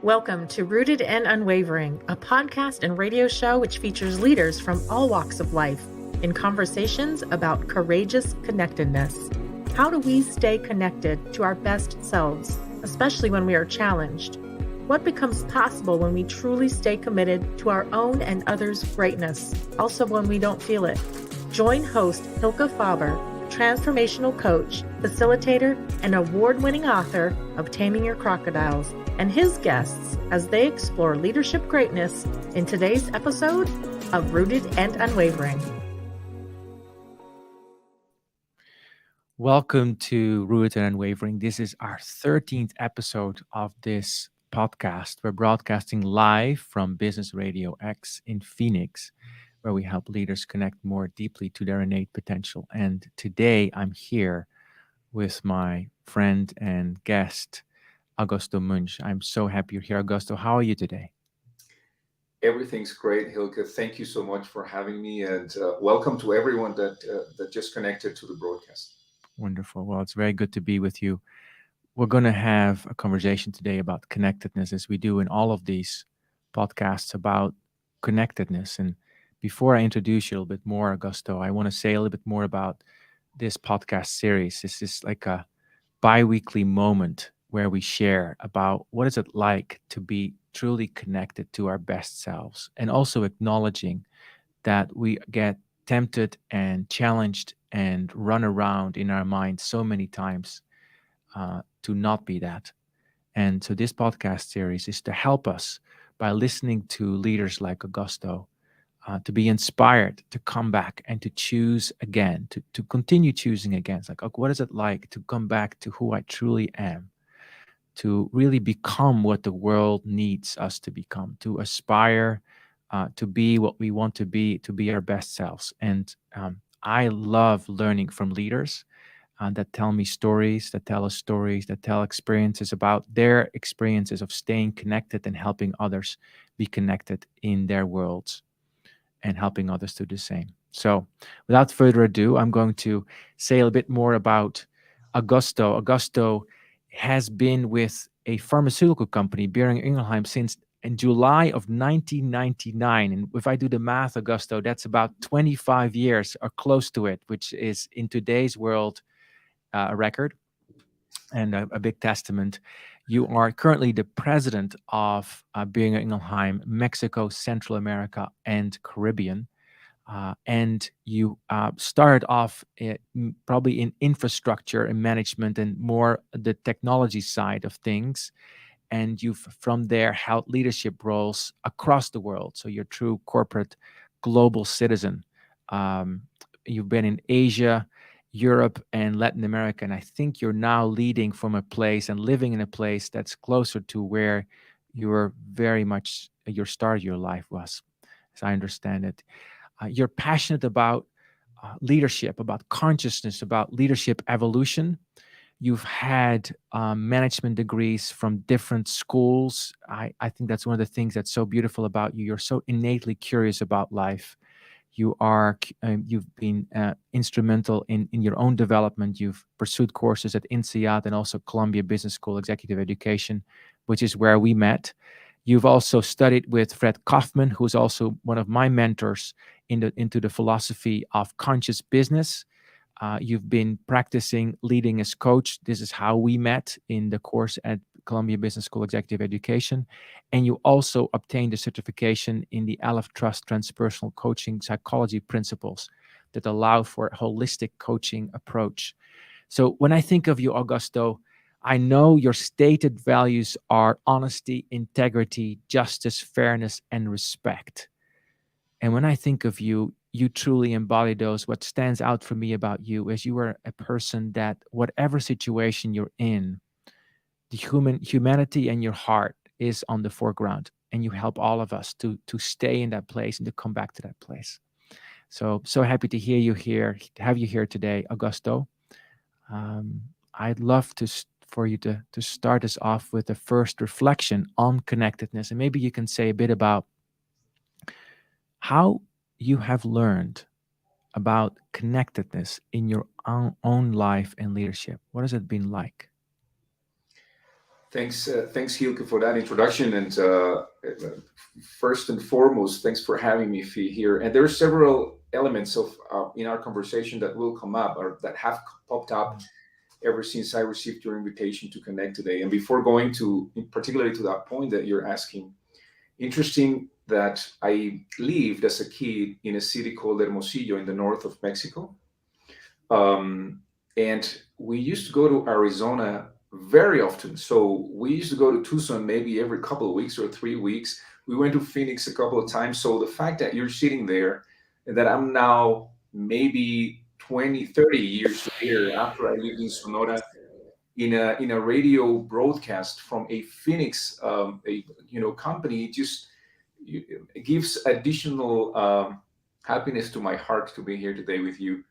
Welcome to Rooted and Unwavering, a podcast and radio show which features leaders from all walks of life in conversations about courageous connectedness. How do we stay connected to our best selves, especially when we are challenged? What becomes possible when we truly stay committed to our own and others' greatness, also when we don't feel it? Join host Hylke Faber, transformational coach, facilitator, and award-winning author of Taming Your Crocodiles, and his guests as they explore leadership greatness in today's episode of Rooted and Unwavering. Welcome to Rooted and Unwavering. This is our 13th episode of this podcast. We're broadcasting live from Business Radio X in Phoenix, where we help leaders connect more deeply to their innate potential. And today I'm here with my friend and guest, Augusto Muench. I'm so happy you're here, Augusto. How are you today? Everything's great, Hylke. Thank you so much for having me, and welcome to everyone that just connected to the broadcast. Wonderful. Well, it's very good to be with you. We're going to have a conversation today about connectedness, as we do in all of these podcasts about connectedness. And before I introduce you a little bit more, Augusto, I want to say a little bit more about this podcast series. This is like a bi-weekly moment where we share about what is it like to be truly connected to our best selves, and also acknowledging that we get tempted and challenged and run around in our minds so many times to not be that. And so this podcast series is to help us by listening to leaders like Augusto to be inspired to come back and to choose again, to continue choosing again. It's like, okay, what is it like to come back to who I truly am, to really become what the world needs us to become, to aspire to be what we want to be our best selves. And I love learning from leaders that tell me stories, that tell us stories, that tell experiences about their experiences of staying connected and helping others be connected in their worlds and helping others do the same. So without further ado, I'm going to say a little bit more about Augusto. Augusto has been with a pharmaceutical company, Boehringer Ingelheim, since in July of 1999. And if I do the math, Augusto, that's about 25 years or close to it, which is in today's world a record and a big testament. You are currently the president of Boehringer Ingelheim, Mexico, Central America, and Caribbean. And you started off probably in infrastructure and management and more the technology side of things. And you've from there held leadership roles across the world. So you're a true corporate global citizen. You've been in Asia, Europe, and Latin America. And I think you're now leading from a place and living in a place that's closer to where you're very much your start of your life was, as I understand it. You're passionate about leadership, about consciousness, about leadership evolution. You've had management degrees from different schools. I think that's one of the things that's so beautiful about you. You're so innately curious about life. You've been instrumental in your own development. You've pursued courses at INSEAD and also Columbia Business School Executive Education, which is where we met. You've also studied with Fred Kaufman, who's also one of my mentors into the philosophy of conscious business. You've been practicing leading as coach. This is how we met in the course at Columbia Business School Executive Education. And you also obtained a certification in the Aleph Trust Transpersonal Coaching Psychology Principles that allow for a holistic coaching approach. So when I think of you, Augusto, I know your stated values are honesty, integrity, justice, fairness, and respect. And when I think of you, you truly embody those. What stands out for me about you is you are a person that whatever situation you're in, the humanity and your heart is on the foreground, and you help all of us to stay in that place and to come back to that place. So happy to hear you here, to have you here today, Augusto. I'd love for you to start us off with the first reflection on connectedness, and maybe you can say a bit about how you have learned about connectedness in your own life and leadership. What has it been like? Thanks, Hylke, for that introduction. And first and foremost, thanks for having me here. And there are several elements of in our conversation that will come up or that have popped up ever since I received your invitation to connect today. And before going to, particularly to that point that you're asking, interesting that I lived as a kid in a city called Hermosillo in the north of Mexico. Um, and we used to go to Arizona very often. So we used to go to Tucson maybe every couple of weeks or 3 weeks. We went to Phoenix a couple of times. So the fact that you're sitting there and that I'm now maybe 20, 30 years later after I lived in Sonora in a radio broadcast from a Phoenix company, just it gives additional happiness to my heart to be here today with you.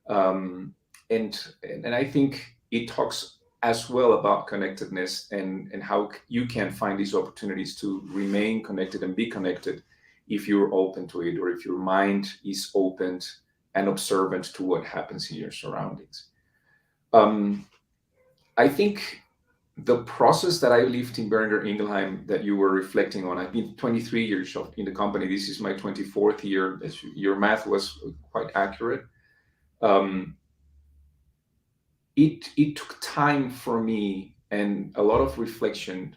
um, and I think it talks as well about connectedness and how you can find these opportunities to remain connected and be connected if you're open to it, or if your mind is opened and observant to what happens in your surroundings. Um, I think the process that I lived in Berger Ingelheim that you were reflecting on, I've been 23 years in the company. This is my 24th year. Your math was quite accurate. Um, it took time for me and a lot of reflection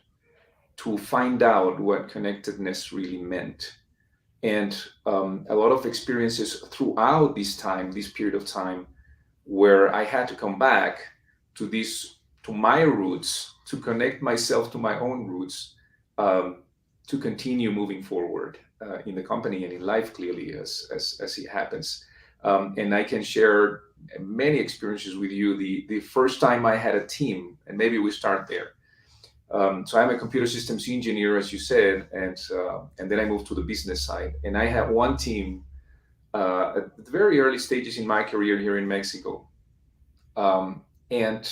to find out what connectedness really meant, and a lot of experiences throughout this period of time, where I had to come back to my roots, to connect myself to my own roots, um, to continue moving forward in the company and in life, clearly, as it happens. And I can share many experiences with you. The first time I had a team, and maybe we start there. So I'm a computer systems engineer, as you said, and then I moved to the business side, and I had one team at the very early stages in my career here in Mexico. And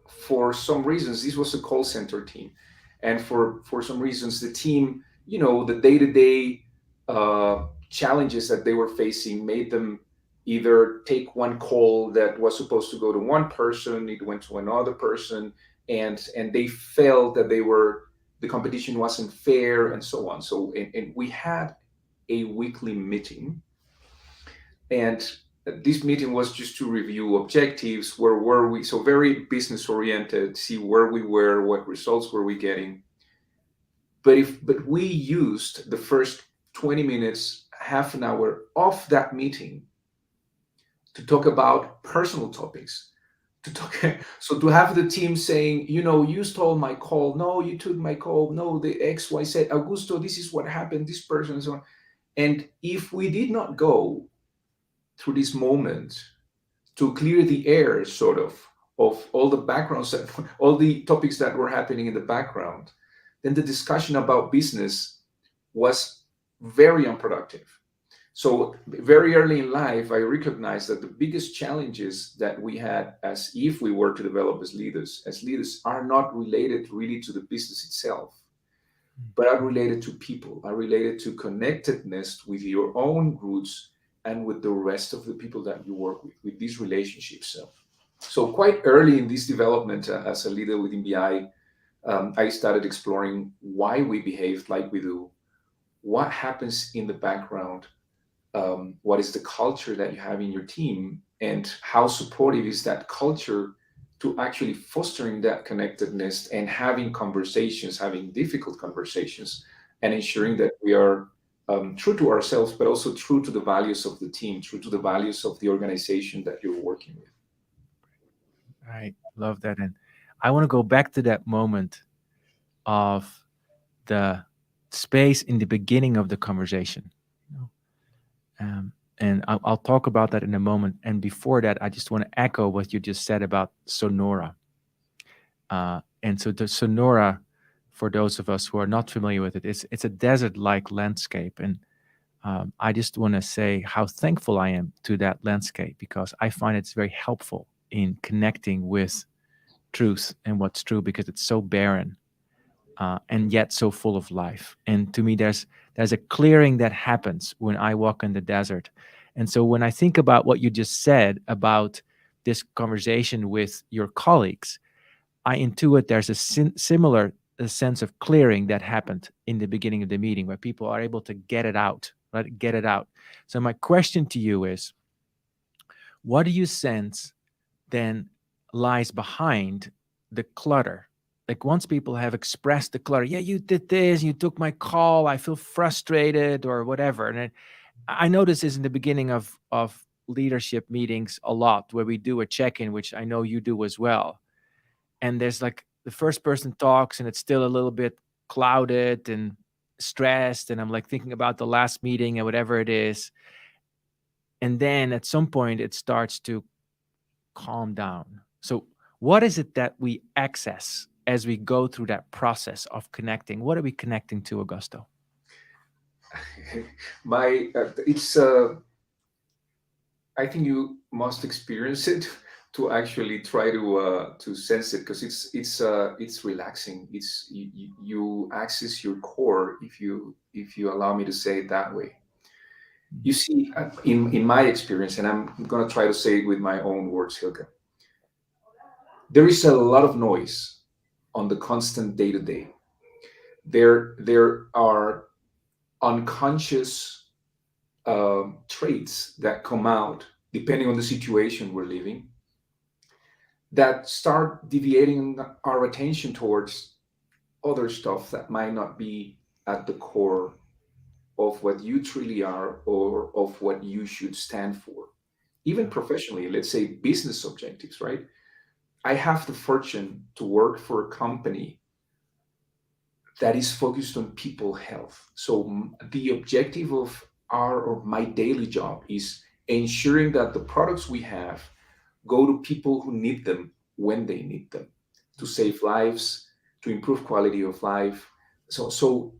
for some reasons, this was a call center team, and for some reasons, the team, the day-to-day challenges that they were facing made them either take one call that was supposed to go to one person, it went to another person, and they felt that the competition wasn't fair, and so on. So and we had a weekly meeting, and this meeting was just to review objectives. Where were we? So very business oriented, see where we were, what results were we getting. But we used the first 20 minutes, half an hour of that meeting to talk about personal topics. To talk, so to have the team saying, you stole my call, no, you took my call, no, the XYZ, Augusto, this is what happened, this person, and so on. And if we did not go through this moment to clear the air, sort of all the backgrounds, that all the topics that were happening in the background, then the discussion about business was very unproductive. So very early in life, I recognized that the biggest challenges that we had, as if we were to develop as leaders are not related really to the business itself, but are related to people, are related to connectedness with your own roots and with the rest of the people that you work with these relationships. So quite early in this development as a leader within BI, I started exploring why we behaved like we do, what happens in the background, what is the culture that you have in your team, and how supportive is that culture to actually fostering that connectedness and having conversations, having difficult conversations, and ensuring that we are true to ourselves, but also true to the values of the team, true to the values of the organization that you're working with. I love that. And I want to go back to that moment of the space in the beginning of the conversation. And I'll talk about that in a moment. And before that, I just want to echo what you just said about Sonora. And so the Sonora, for those of us who are not familiar with it, it's a desert-like landscape. And I just want to say how thankful I am to that landscape, because I find it's very helpful in connecting with truth and what's true, because it's so barren and yet so full of life. And to me, there's a clearing that happens when I walk in the desert. And so when I think about what you just said about this conversation with your colleagues, I intuit there's a similar sense of clearing that happened in the beginning of the meeting where people are able to get it out, right? Get it out. So my question to you is, what do you sense then lies behind the clutter? Like once people have expressed the clutter, yeah, you did this, you took my call, I feel frustrated or whatever. And I notice this in the beginning of leadership meetings a lot, where we do a check-in, which I know you do as well. And there's like the first person talks and it's still a little bit clouded and stressed. And I'm like thinking about the last meeting and whatever it is. And then at some point it starts to calm down. So, what is it that we access as we go through that process of connecting? What are we connecting to, Augusto? It's I think you must experience it to actually try to sense it, because it's relaxing. You access your core, if you allow me to say it that way. You see, in my experience, and I'm going to try to say it with my own words, Hylke, there is a lot of noise on the constant day to day. There are unconscious traits that come out depending on the situation we're living, that start deviating our attention towards other stuff that might not be at the core of what you truly are, or of what you should stand for. Even professionally, let's say business objectives, right? I have the fortune to work for a company that is focused on people health. So the objective of our or my daily job is ensuring that the products we have go to people who need them when they need them, to save lives, to improve quality of life. So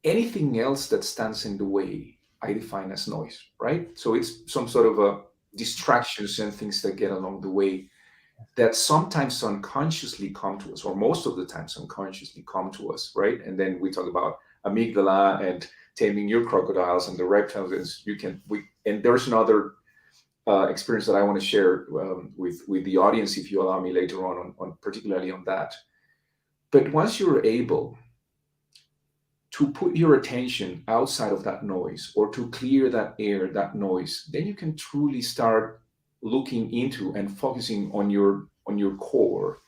anything else that stands in the way, I define as noise, right? So it's some sort of a distractions and things that get along the way, that sometimes unconsciously come to us, or most of the times unconsciously come to us, right? And then we talk about amygdala and taming your crocodiles and the reptiles. And there's another experience that I want to share with the audience, if you allow me later on particularly on that. But once you're able to put your attention outside of that noise, or to clear that air, that noise, then you can truly start looking into and focusing on your core,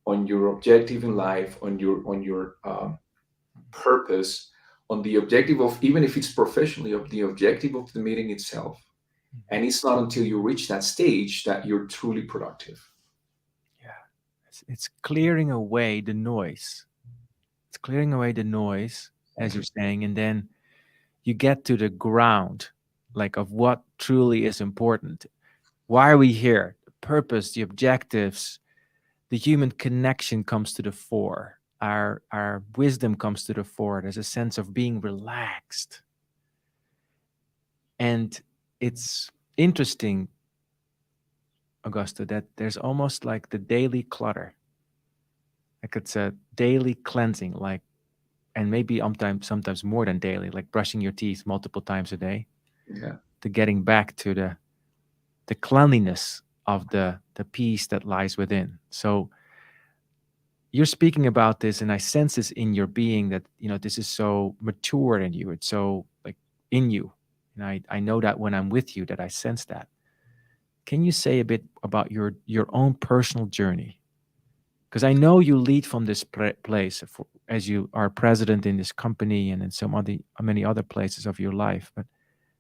on your objective in life, on your purpose, on the objective of, even if it's professionally, of the objective of the meeting itself. And it's not until you reach that stage that you're truly productive. Yeah, it's clearing away the noise. It's clearing away the noise, as you're saying, and then you get to the ground, like of what truly is important. Why are we here? The purpose, the objectives, the human connection comes to the fore. Our wisdom comes to the fore. There's a sense of being relaxed. And it's interesting, Augusto, that there's almost like the daily clutter. Like it's a daily cleansing, like, and maybe sometimes more than daily, like brushing your teeth multiple times a day. Yeah. To getting back to the cleanliness of the peace that lies within. So you're speaking about this, and I sense this in your being, that this is so mature in you. It's so like in you, and I know that when I'm with you, that I sense that. Can you say a bit about your own personal journey? Because I know you lead from this place as you are president in this company and in many other places of your life. But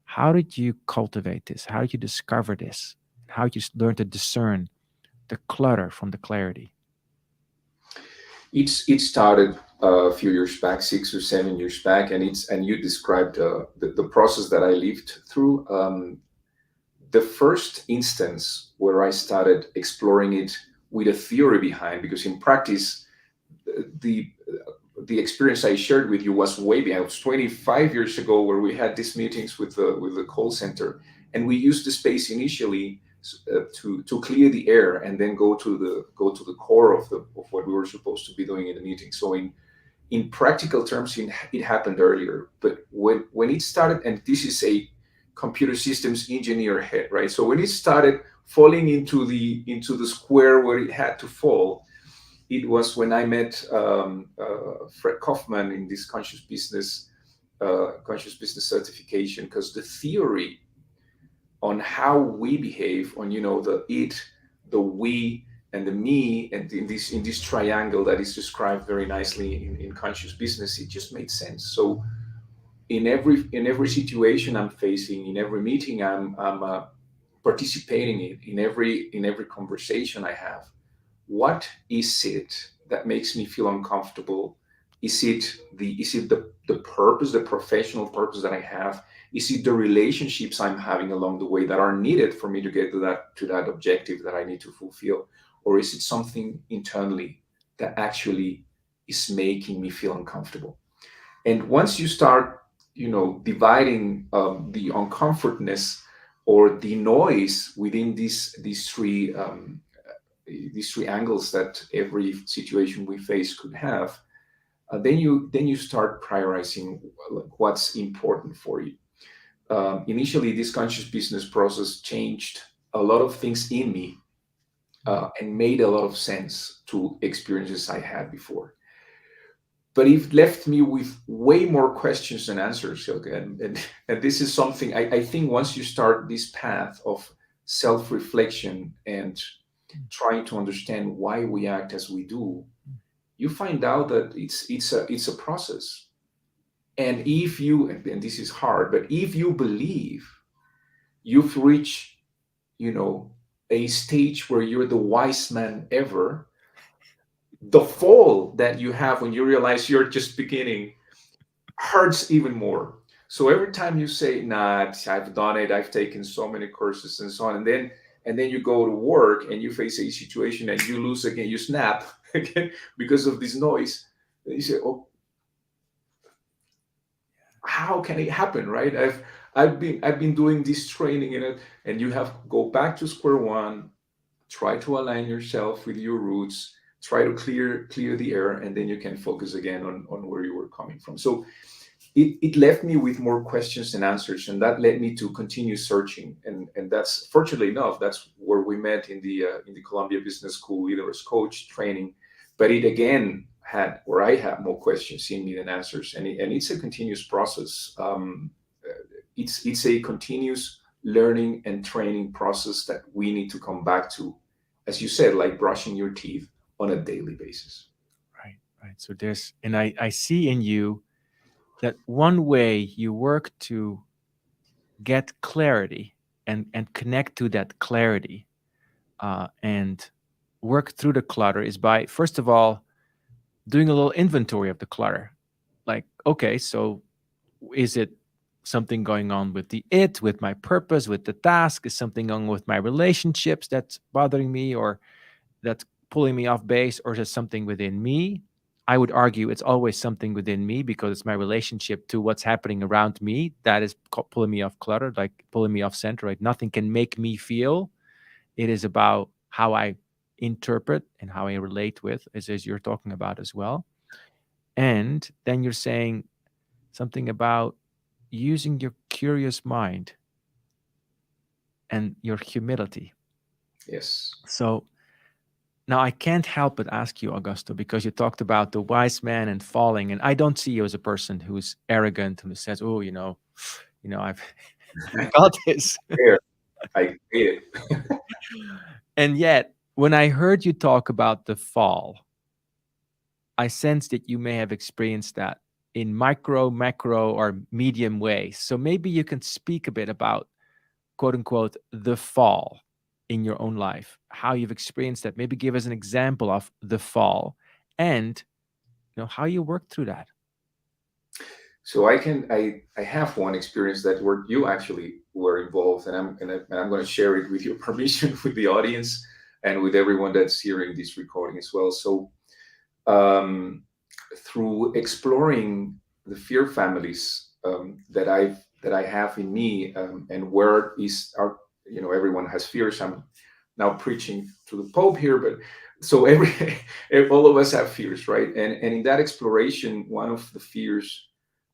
how did you cultivate this? How did you discover this? How did you learn to discern the clutter from the clarity? It started a few years back, 6 or 7 years back, and you described the process that I lived through. The first instance where I started exploring it with a theory behind, because in practice, the the experience I shared with you was way behind. It was 25 years ago, where we had these meetings with the call center, and we used the space initially to clear the air, and then go to the core of what we were supposed to be doing in the meeting. So in practical terms, it happened earlier, but when it started, and this is a computer systems engineer head, right? So when it started falling into the square where it had to fall, it was when I met Fred Kaufman in this conscious business certification, because the theory on how we behave, on the it, the we, and the me, and in this triangle that is described very nicely in conscious business, it just made sense. So in every situation I'm facing, in every meeting I'm participating in every conversation I have, what is it that makes me feel uncomfortable? Is it the purpose, the professional purpose that I have? Is it the relationships I'm having along the way that are needed for me to get to that objective that I need to fulfill? Or is it something internally that actually is making me feel uncomfortable? And once you start, dividing the uncomfortness or the noise within these three angles that every situation we face could have, then you start prioritizing, like, what's important for you. Initially, this conscious business process changed a lot of things in me, and made a lot of sense to experiences I had before. But it left me with way more questions than answers, Hylke. And this is something I think once you start this path of self reflection and trying to understand why we act as we do, you find out that it's a process. And if you, and this is hard, but if you believe you've reached, you know, a stage where you're the wise man ever, the fall that you have when you realize you're just beginning hurts even more. So every time you say, "Nah, I've done it. I've taken so many courses and so on," and then you go to work and you face a situation and you lose again, you snap again because of this noise. And you say, "Oh, how can it happen?" Right? I've been doing this training, and you have go back to square one, try to align yourself with your roots, try to clear the air, and then you can focus again on where you were coming from. So it left me with more questions than answers, and that led me to continue searching. And that's, fortunately enough, that's where we met in the Columbia Business School Leaders Coach training. But it again had, where I had more questions in me than answers, and it's a continuous process. It's a continuous learning and training process that we need to come back to, as you said, like brushing your teeth on a daily basis. Right, right. So and I see in you that one way you work to get clarity and connect to that clarity, and work through the clutter is by, first of all, doing a little inventory of the clutter. Like, okay, so is it something going on with my purpose, with the task? Is something going on with my relationships that's bothering me or that's pulling me off base, or is it something within me? I would argue it's always something within me, because it's my relationship to what's happening around me that is pulling me off clutter, like pulling me off center, right? Nothing can make me feel. It is about how I interpret and how I relate with, as you're talking about as well. And then you're saying something about using your curious mind and your humility. Yes. So now I can't help but ask you, Augusto, because you talked about the wise man and falling, and I don't see you as a person who's arrogant and who says, "Oh, I've got this." There, I did. And yet, when I heard you talk about the fall, I sense that you may have experienced that in micro, macro, or medium ways. So maybe you can speak a bit about, quote unquote, the fall in your own life, how you've experienced that. Maybe give us an example of the fall and how you worked through that. So I have one experience that where you actually were involved, and I'm going to share it with your permission with the audience and with everyone that's hearing this recording as well. So um, through exploring the fear families that I have in me, and where is our, everyone has fears. I'm now preaching to the Pope here, but so all of us have fears, right? And in that exploration, one of the fears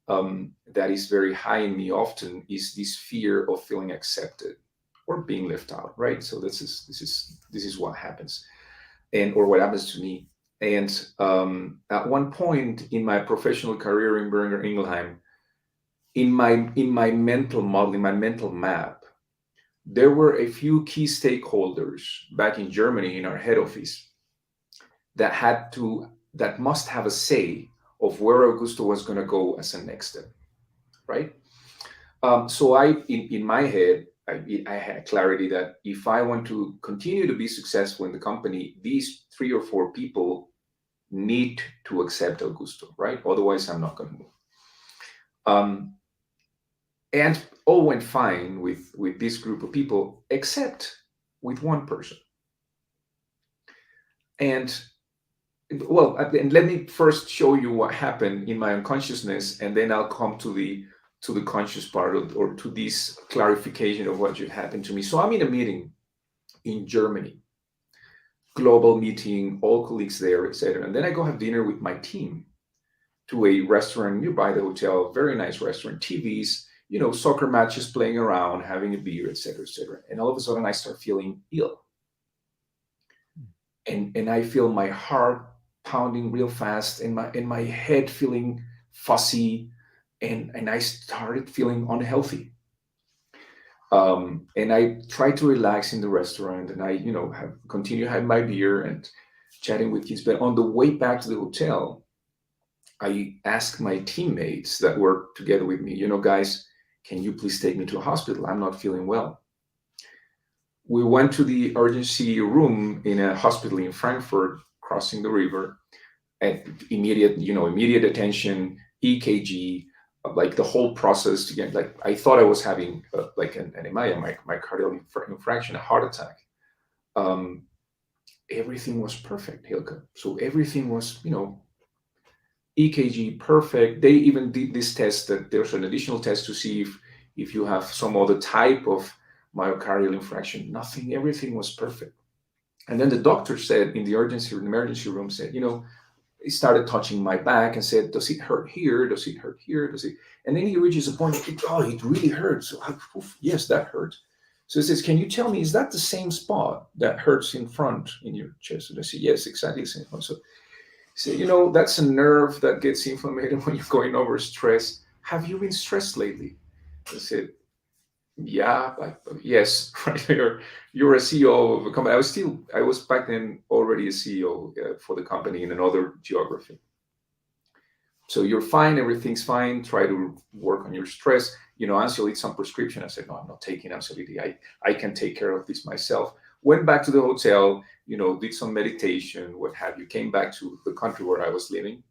that is very high in me often is this fear of feeling accepted or being left out, right? So this is what happens, and or what happens to me. And at one point in my professional career in Berger Ingelheim, in my mental model, in my mental map, there were a few key stakeholders back in Germany in our head office that must have a say of where Augusto was going to go as a next step, right? So in my head, I had clarity that if I want to continue to be successful in the company, these 3 or 4 people need to accept Augusto, right? Otherwise, I'm not going to move. Um, and all went fine with this group of people, except with one person. And well, and let me first show you what happened in my unconsciousness, and then I'll come to the conscious part or to this clarification of what just happened to me. So I'm in a meeting in Germany, global meeting, all colleagues there, etc. And then I go have dinner with my team to a restaurant nearby the hotel, very nice restaurant, TVs, soccer matches playing around, having a beer, etc., etc. And all of a sudden I start feeling ill. And I feel my heart pounding real fast and my head feeling fussy, and I started feeling unhealthy. And I tried to relax in the restaurant, and I, have continue having my beer and chatting with kids. But on the way back to the hotel, I asked my teammates that were together with me, guys, can you please take me to a hospital? I'm not feeling well. We went to the emergency room in a hospital in Frankfurt, crossing the river, and immediate attention, EKG, like the whole process to get, like, I thought I was having like an MI, my cardiac infraction, a heart attack. Um, Everything was perfect, Hylke. So everything was, EKG perfect. They even did this test, that there's an additional test to see if you have some other type of myocardial infraction. Nothing, everything was perfect. And then the doctor said in the emergency room said, he started touching my back and said, does it hurt here? Does it hurt here? Does it? And then he reaches a point, oh, it really hurts. So yes, that hurts. So he says, can you tell me, is that the same spot that hurts in front in your chest? And I said, yes, exactly the same spot. So he said, that's a nerve that gets inflamed when you're going over stress. Have you been stressed lately? I said, yeah, yes, right. You're a CEO of a company. I was back then already a CEO for the company in another geography. So you're fine, everything's fine. Try to work on your stress. Ansiolite, some prescription. I said, no, I'm not taking ansiolite. I can take care of this myself. Went back to the hotel, did some meditation, what have you. Came back to the country where I was living,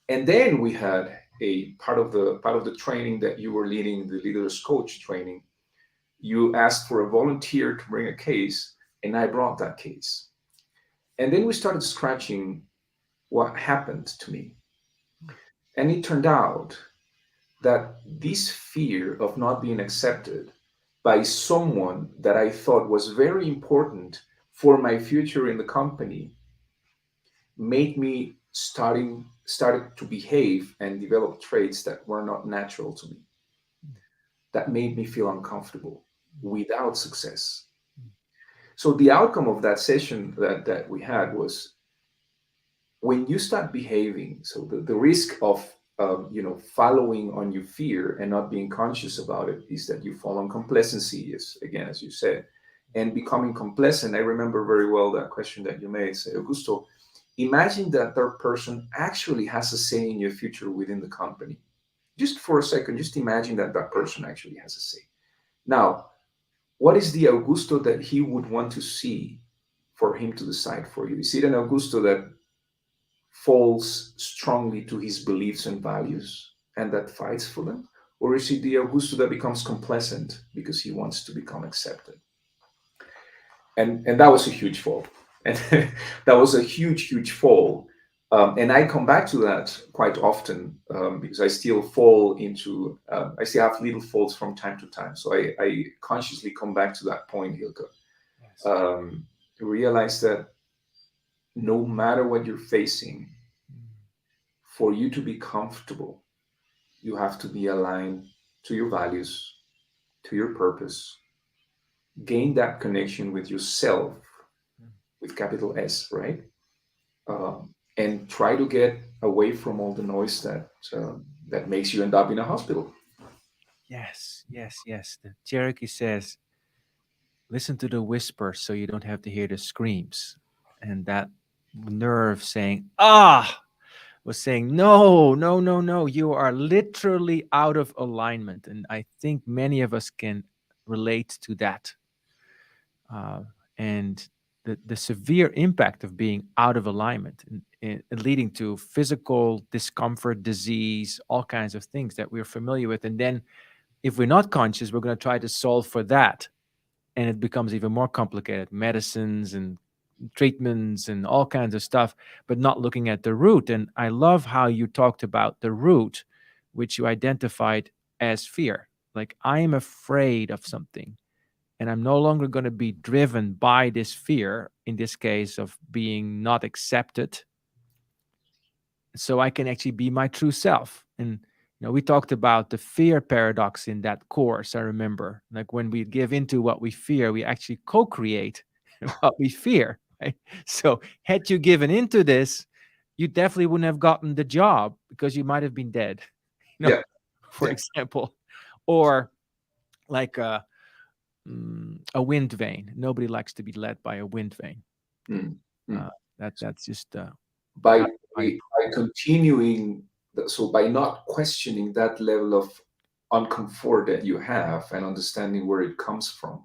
and then we had a part of the training that you were leading, the leaders coach training. You asked for a volunteer to bring a case, and I brought that case. And then we started scratching what happened to me. And it turned out that this fear of not being accepted by someone that I thought was very important for my future in the company made me started to behave and develop traits that were not natural to me. That made me feel uncomfortable without success. So the outcome of that session that we had was, when you start behaving, so the risk of following on your fear and not being conscious about it is that you fall on complacency, again, as you said, and becoming complacent. I remember very well that question that you made, say, Augusto, imagine that third person actually has a say in your future within the company. Just for a second, just imagine that person actually has a say. Now, what is the Augusto that he would want to see for him to decide for you? Is it an Augusto that falls strongly to his beliefs and values and that fights for them? Or is it the Augusto that becomes complacent because he wants to become accepted? And that was a huge fall. And that was a huge fall. And I come back to that quite often because I still fall into, I still have little faults from time to time. So I consciously come back to that point, Hylke. Yes. To realize that no matter what you're facing, for you to be comfortable, you have to be aligned to your values, to your purpose, gain that connection with yourself, with capital S, right? and try to get away from all the noise that makes you end up in a hospital. Yes, yes, yes. The Cherokee says, listen to the whispers so you don't have to hear the screams. And that nerve saying, was saying, no, no, no, no, you are literally out of alignment. And I think many of us can relate to that. Uh, and the severe impact of being out of alignment and leading to physical discomfort, disease, all kinds of things that we're familiar with. And then if we're not conscious, we're going to try to solve for that. And it becomes even more complicated, medicines and treatments and all kinds of stuff, but not looking at the root. And I love how you talked about the root, which you identified as fear. Like, I am afraid of something, and I'm no longer going to be driven by this fear, in this case of being not accepted, so I can actually be my true self. And we talked about the fear paradox in that course. I remember, like, when we give into what we fear, we actually co-create what we fear. Right? So, had you given into this, you definitely wouldn't have gotten the job because you might have been dead. You know, Yeah, for yeah. example, or like a wind vane. Nobody likes to be led by a wind vane. Mm, Uh, mm. that's just By how I by continuing, so by not questioning that level of uncomfort that you have and understanding where it comes from,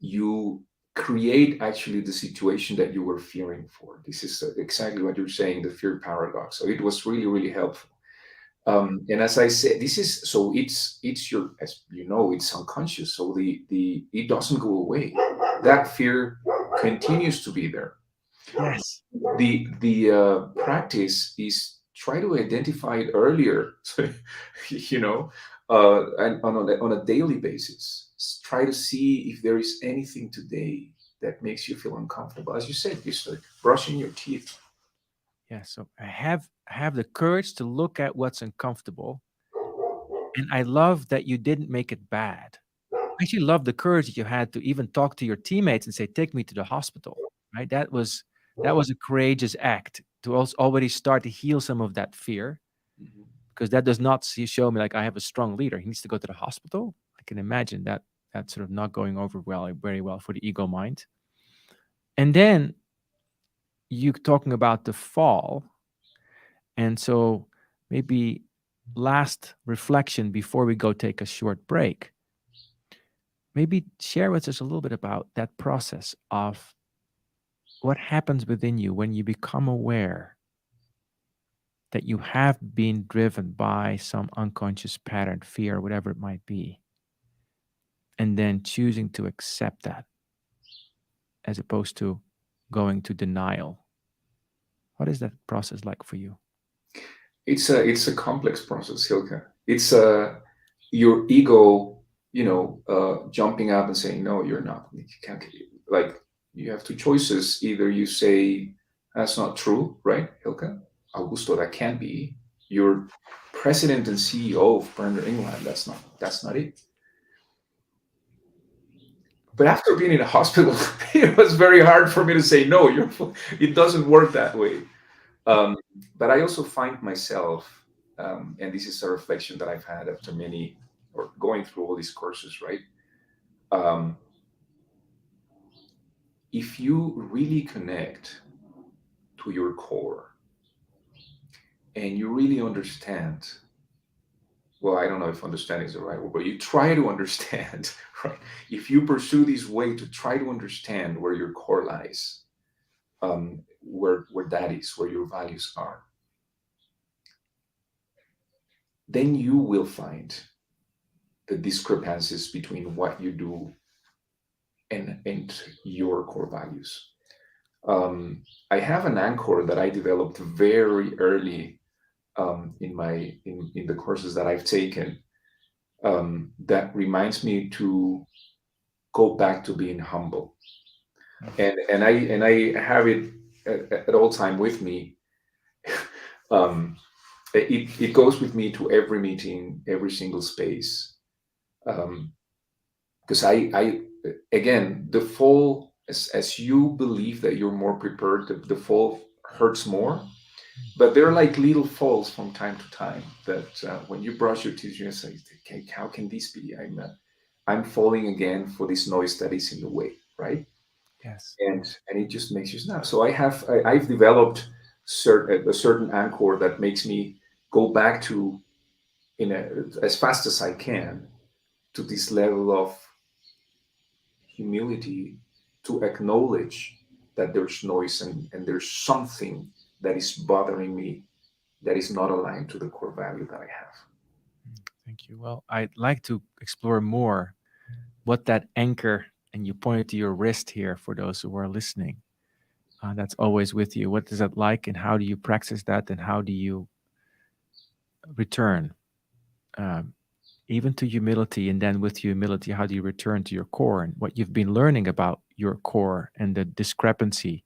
you create actually the situation that you were fearing for. This is exactly what you're saying, the fear paradox. So it was really, really helpful. And as I said, this is so it's your, as you know, it's unconscious. So the it doesn't go away. That fear continues to be there. yes. The practice is try to identify it earlier. you know, and on a daily basis. Try to see if there is anything today that makes you feel uncomfortable. As you said, you start brushing your teeth. Yeah, so I have the courage to look at what's uncomfortable, and I love that you didn't make it bad. I actually love the courage that you had to even talk to your teammates and say, "Take me to the hospital." Right? That was a courageous act to also already start to heal some of that fear, Mhm. because that does not show me like I have a strong leader. He needs to go to the hospital. I can imagine that sort of not going over very well for the ego mind. And then you talking about the fall. And so maybe last reflection before we go take a short break, maybe share with us a little bit about that process of what happens within you when you become aware that you have been driven by some unconscious pattern, fear, whatever it might be, and then choosing to accept that as opposed to going to denial. What is that process like for you? It's a complex process, Hilke. It's your ego, jumping up and saying, "No, you're not. You can't." Like, you have two choices. Either you say, "That's not true," right, Hilke? Augusto, that can't be. You're president and CEO of Brenda England. That's not it. But after being in a hospital, it was very hard for me to say no. It doesn't work that way. Um, but I also find myself, and this is a reflection that I've had after many or going through all these courses, right? Um, if you really connect to your core and you really understand, well, I don't know if understanding is the right word, but you try to understand, right? If you pursue this way to try to understand where your core lies, where that is, where your values are, then you will find the discrepancies between what you do and your core values. I have an anchor that I developed very early, in the courses that I've taken, that reminds me to go back to being humble, and I have it at all time with me. um, it goes with me to every meeting, every single space, because I again, the fall, as you believe that you're more prepared, the fall hurts more. But they're like little falls from time to time that when you brush your teeth, you say, okay, how can this be? I'm falling again for this noise that is in the way, right? Yes. And it just makes you snap. So I've developed a certain anchor that makes me go back to as fast as I can to this level of humility to acknowledge that there's noise and there's something that is bothering me that is not aligned to the core value that I have. Thank you. Well, I'd like to explore more what that anchor, and you pointed to your wrist here for those who are listening. That's always with you. What is that like, and how do you practice that, and how do you return um, even to humility? And then with humility, how do you return to your core and what you've been learning about your core and the discrepancy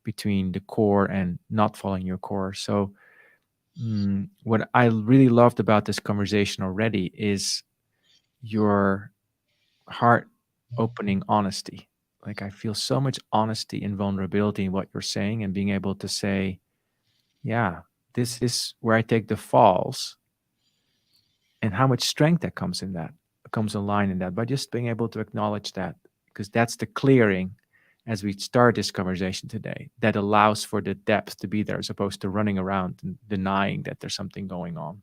between the core and not following your core? So, what I really loved about this conversation already is your heart opening honesty. Like, I feel so much honesty and vulnerability in what you're saying, and being able to say, yeah, this is where I take the falls, and how much strength that comes in that, comes online in that, by just being able to acknowledge that, because that's the clearing as we start this conversation today that allows for the depth to be there, as opposed to running around and denying that there's something going on.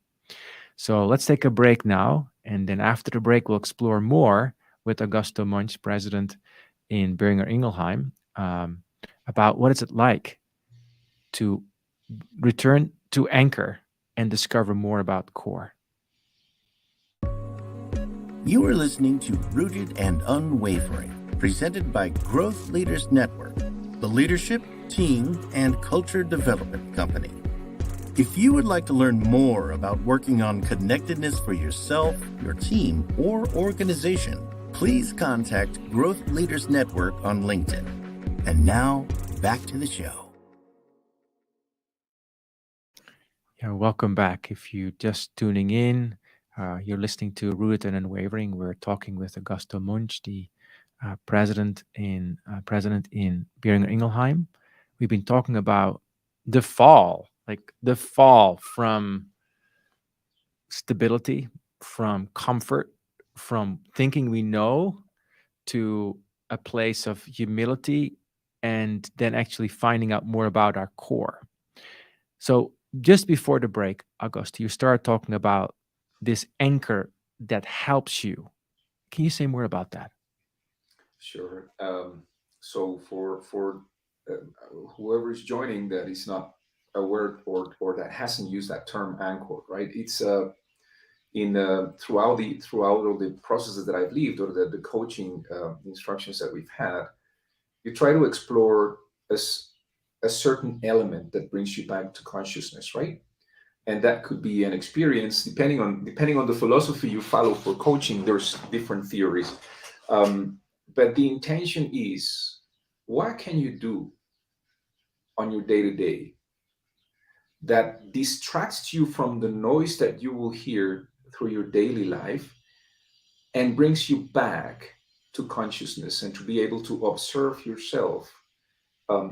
So let's take a break now, and then after the break, we'll explore more with Augusto Muench, president in Boehringer Ingelheim, about what is it like to return to anchor and discover more about core. You are listening to Rooted and Unwavering, presented by Growth Leaders Network, the leadership, team, and culture development company. If you would like to learn more about working on connectedness for yourself, your team, or organization, please contact Growth Leaders Network on LinkedIn. And now, back to the show. Yeah, welcome back. If you're just tuning in, you're listening to Rooted and Unwavering. We're talking with Augusto Muench, the president in Boehringer Ingelheim. We've been talking about the fall from stability, from comfort, from thinking we know, to a place of humility, and then actually finding out more about our core. So just before the break, Augusto, you started talking about this anchor that helps you. Can you say more about that? Sure. So for uh, whoever is joining that is not aware or that hasn't used that term anchor, right? It's in throughout all the processes that I've lived, or the coaching instructions that we've had, you try to explore a certain element that brings you back to consciousness, right? And that could be an experience depending on the philosophy you follow for coaching. There's different theories, but the intention is, what can you do on your day to day that distracts you from the noise that you will hear through your daily life and brings you back to consciousness, and to be able to observe yourself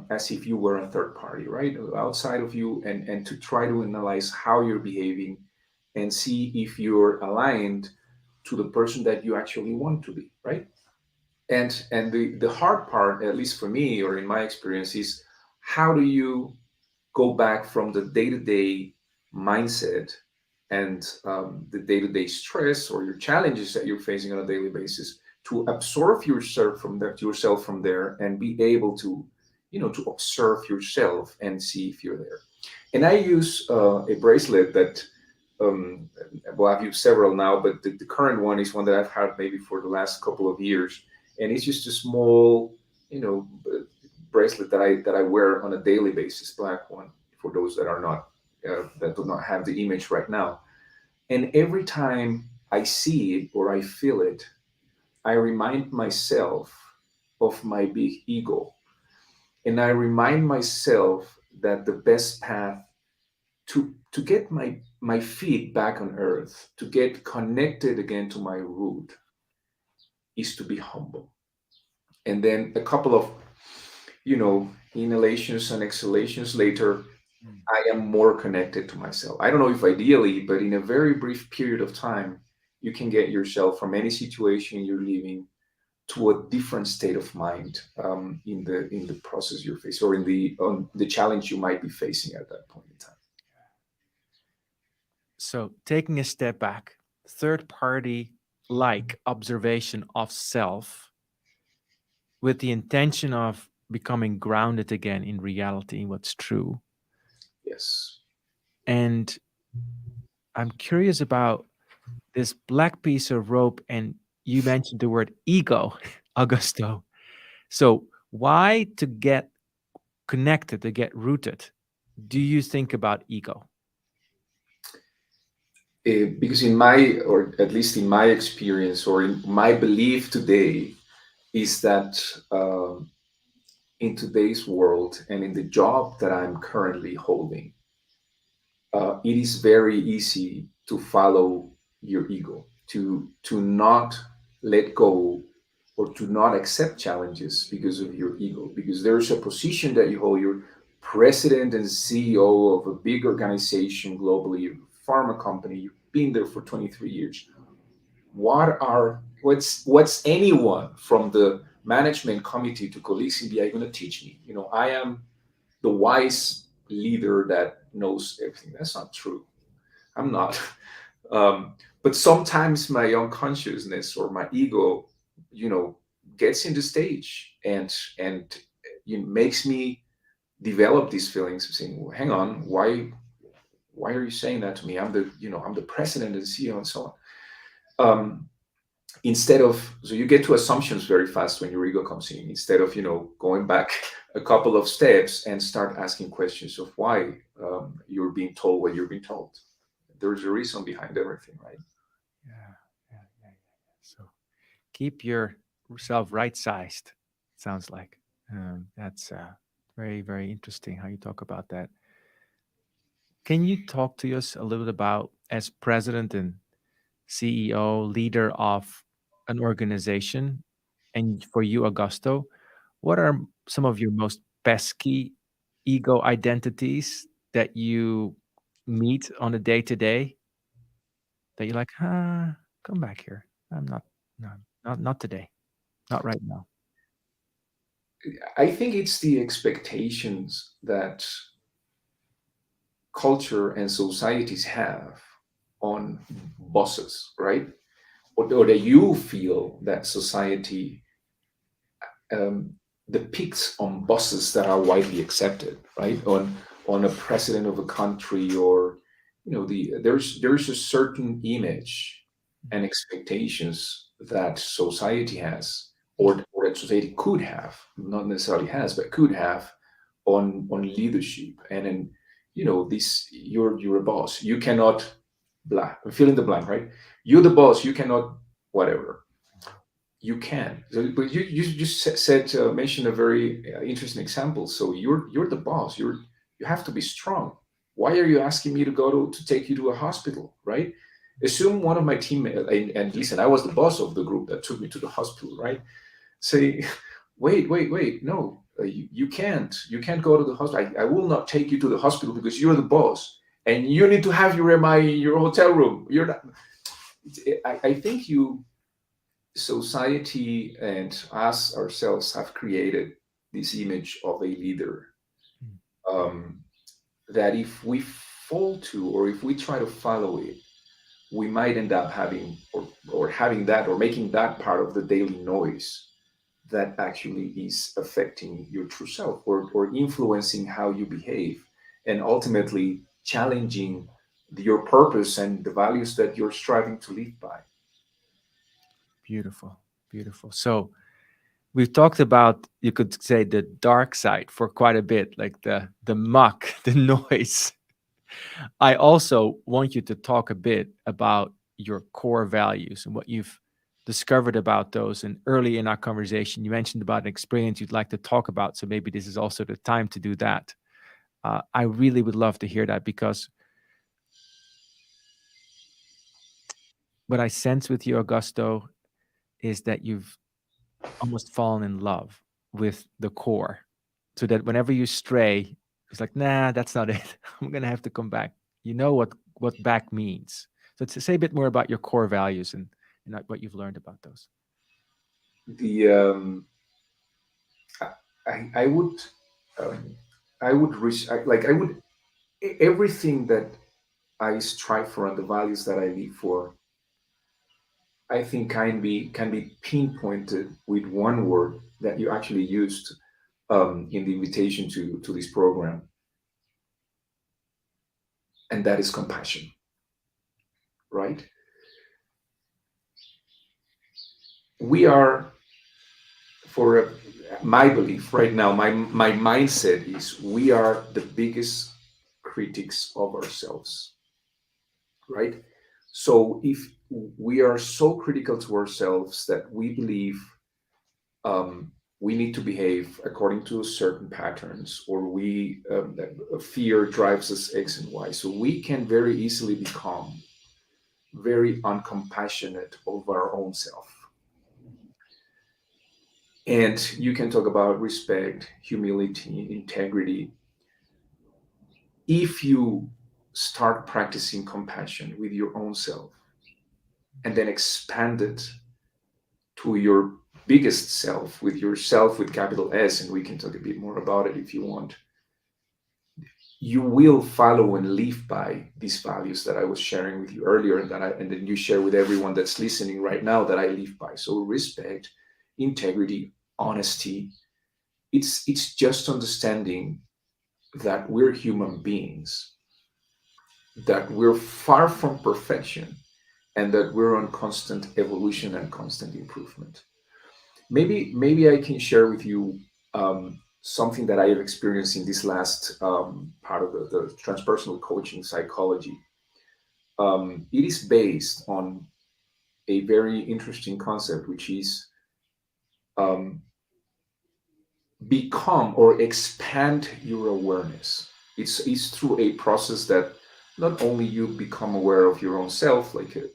as if you were a third party, right, outside of you, and to try to analyze how you're behaving and see if you're aligned to the person that you actually want to be, right? And the hard part, at least for me or in my experience, is how do you go back from the day-to-day mindset and the day-to-day stress or your challenges that you're facing on a daily basis, to absorb yourself from there and be able to, to observe yourself and see if you're there. And I use a bracelet that, well, I've used several now, but the current one is one that I've had maybe for the last couple of years, and it's just a small, bracelet that I wear on a daily basis, black one, for those that are not that do not have the image right now. And every time I see it or I feel it, I remind myself of my big ego, and I remind myself that the best path to get my feet back on earth, to get connected again to my root, is to be humble. And then a couple of, you know, inhalations and exhalations later, I am more connected to myself. I don't know if ideally, but in a very brief period of time, you can get yourself from any situation you're living to a different state of mind, in the process you're facing, or in the challenge you might be facing at that point in time. So, taking a step back, third party like observation of self with the intention of becoming grounded again in reality, in what's true. Yes. And I'm curious about this black piece of rope, and you mentioned the word ego, Augusto. So, why to get connected, to get rooted, do you think about ego? Because in my, or at least in my experience, or in my belief today, is that in today's world and in the job that I'm currently holding, it is very easy to follow your ego, to not let go or to not accept challenges because of your ego, because there's a position that you hold. You're president and CEO of a big organization globally, a pharma company. You've been there for 23 years. What's anyone from the management committee to colleagues in BI going to teach me? I am the wise leader that knows everything. That's not true. I'm not. But sometimes my unconsciousness or my ego, you know, gets in the stage and makes me develop these feelings of saying, well, "Hang on, why are you saying that to me? I'm the president and CEO and so on." Instead of, so you get to assumptions very fast when your ego comes in, instead of going back a couple of steps and start asking questions of why you're being told what you're being told. There's a reason behind everything, right? Yeah, yeah, yeah, yeah. So keep yourself right sized. Sounds like that's very, very interesting how you talk about that. Can you talk to us a little bit about, as president and CEO, leader of an organization, and for you, Augusto, what are some of your most pesky ego identities that you meet on a day to day that you're like, come back here. I'm not, no, not today, not right now. I think it's the expectations that culture and societies have on bosses, right? Or that you feel that society um, depicts on bosses that are widely accepted, right? On a president of a country, or there's a certain image and expectations that society has, or that society could have, not necessarily has, but could have on leadership. And then this, you're a boss. You cannot blah, fill in the blank, right? You're the boss. You cannot whatever. You can. But you just said, mentioned a very interesting example. So you're the boss. You have to be strong. Why are you asking me to go to take you to a hospital, right? Assume one of my teammates, and listen, I was the boss of the group that took me to the hospital, right? Say, wait, no, you can't go to the hospital. I will not take you to the hospital because you're the boss, and you need to have your hotel room. You're not. I think society and us ourselves have created this image of a leader, um, that if we fall to, or if we try to follow it, we might end up having, or having that, or making that part of the daily noise that actually is affecting your true self, or influencing how you behave, and ultimately challenging your purpose and the values that you're striving to live by. Beautiful, beautiful. So we've talked about, you could say, the dark side for quite a bit, like the muck, the noise. I also want you to talk a bit about your core values and what you've discovered about those. And early in our conversation, you mentioned about an experience you'd like to talk about. So maybe this is also the time to do that. I really would love to hear that, because what I sense with you, Augusto, is that you've almost fallen in love with the core, so that whenever you stray, it's like, nah, that's not it. I'm gonna have to come back. You know what back means. So to say a bit more about your core values and what you've learned about those. The I would um, I would reach I would everything that I strive for and the values that I live for, I think can be pinpointed with one word that you actually used in the invitation to this program, and that is compassion. Right? We are, for my belief right now, my mindset is we are the biggest critics of ourselves. Right? So if we are so critical to ourselves that we believe um, we need to behave according to certain patterns, or fear drives us X and Y. So we can very easily become very uncompassionate of our own self. And you can talk about respect, humility, integrity. If you start practicing compassion with your own self and then expand it to your biggest self, with yourself with capital S, and we can talk a bit more about it if you want, you will follow and live by these values that I was sharing with you earlier, and then you share with everyone that's listening right now that I live by. So respect, integrity, honesty. It's just understanding that we're human beings, that we're far from perfection, and that we're on constant evolution and constant improvement. Maybe I can share with you something that I have experienced in this last part of the transpersonal coaching psychology. It is based on a very interesting concept, which is um, become or expand your awareness. It's through a process that not only you become aware of your own self, like a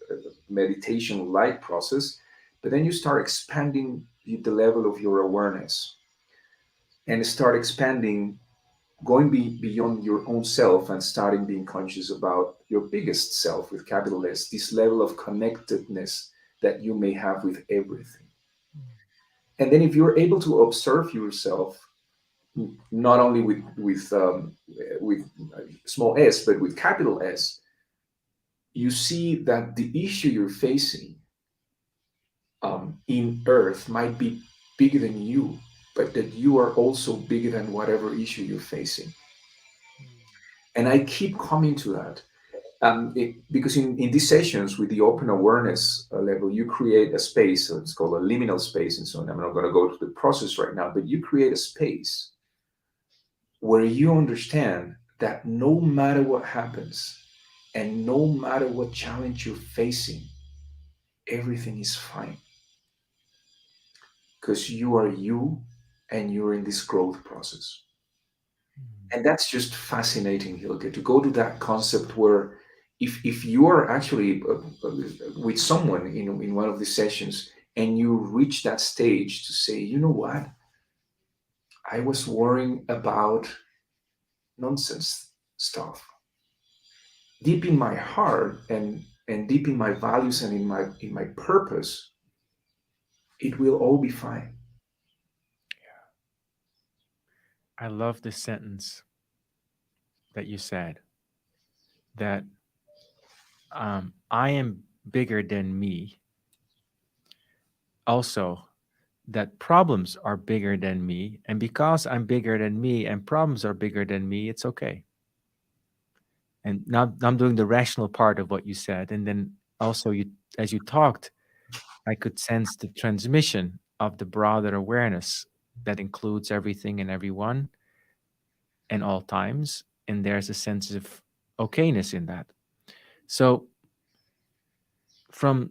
meditation like process, but then you start expanding the level of your awareness and start expanding, going beyond your own self and starting being conscious about your biggest self with capital S, this level of connectedness that you may have with everything. And then if you're able to observe yourself, not only with small s, but with capital S, you see that the issue you're facing in Earth might be bigger than you, but that you are also bigger than whatever issue you're facing. And I keep coming to that because in these sessions with the open awareness level, you create a space. So it's called a liminal space, and so on. I'm not going to go through the process right now, but you create a space where you understand that no matter what happens and no matter what challenge you're facing, everything is fine because you are you and you're in this growth process. And that's just fascinating, Hilke, to go to that concept where if you are actually with someone in one of these sessions and you reach that stage to say, you know what, I was worrying about nonsense stuff. Deep in my heart and deep in my values and in my purpose, it will all be fine. I love this sentence that you said, that I am bigger than me. Also, that problems are bigger than me. And because I'm bigger than me and problems are bigger than me, it's okay. And now I'm doing the rational part of what you said. And then also, as you talked, I could sense the transmission of the broader awareness that includes everything and everyone and all times. And there's a sense of okayness in that. So, from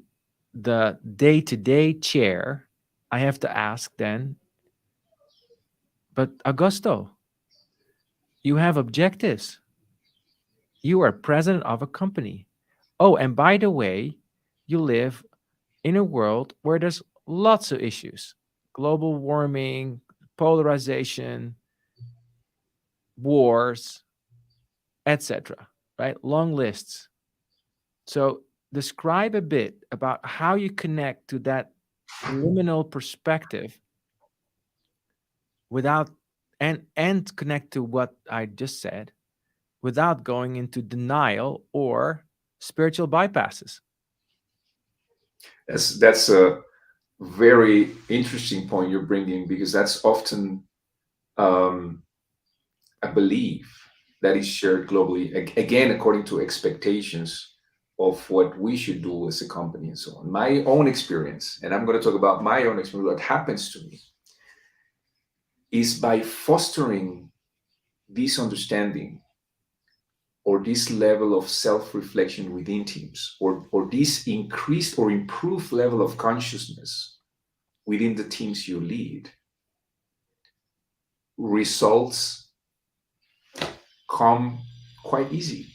the day to day chair, I have to ask then, but Augusto, you have objectives. You are president of a company. Oh, and by the way, you live in a world where there's lots of issues: global warming, polarization, wars, etc. Right? Long lists. So describe a bit about how you connect to that liminal perspective without and connect to what I just said without going into denial or spiritual bypasses. That's a very interesting point you're bringing, because that's often um, a belief that is shared globally, again, according to expectations of what we should do as a company and so on. My own experience, and I'm going to talk about my own experience, what happens to me, is by fostering this understanding or this level of self-reflection within teams, or this increased or improved level of consciousness within the teams you lead, results come quite easy.